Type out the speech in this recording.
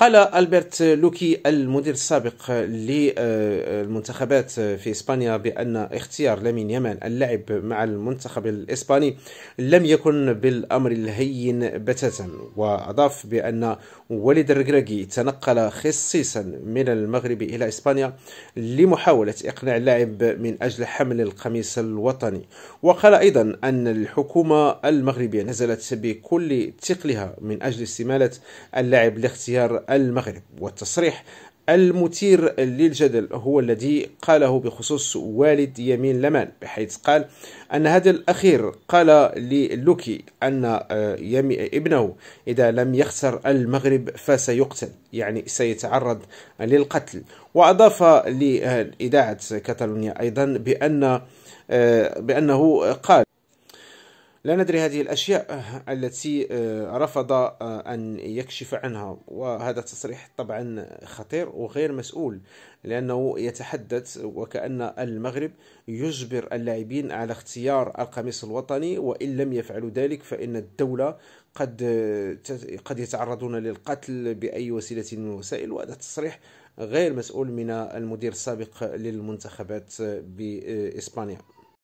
قال ألبرت لوكي المدير السابق للمنتخبات في إسبانيا بأن اختيار لامين يامال اللعب مع المنتخب الإسباني لم يكن بالأمر الهين بتاتا، وأضاف بأن وليد الركراكي تنقل خصيصا من المغرب إلى إسبانيا لمحاولة إقناع اللاعب من أجل حمل القميص الوطني. وقال أيضا أن الحكومة المغربية نزلت بكل ثقلها من أجل استمالة اللاعب لاختيار المغرب. والتصريح المثير للجدل هو الذي قاله بخصوص والد يمين لمان، بحيث قال أن هذا الأخير قال للوكي أن ابنه إذا لم يختر المغرب فسيقتل، يعني سيتعرض للقتل. وأضاف لإذاعة كاتالونيا أيضا بأنه قال: لا ندري هذه الأشياء التي رفض أن يكشف عنها. وهذا تصريح طبعا خطير وغير مسؤول، لأنه يتحدث وكأن المغرب يجبر اللاعبين على اختيار القميص الوطني، وإن لم يفعلوا ذلك فإن الدولة قد يتعرضون للقتل بأي وسيلة من الوسائل. وهذا تصريح غير مسؤول من المدير السابق للمنتخبات بإسبانيا.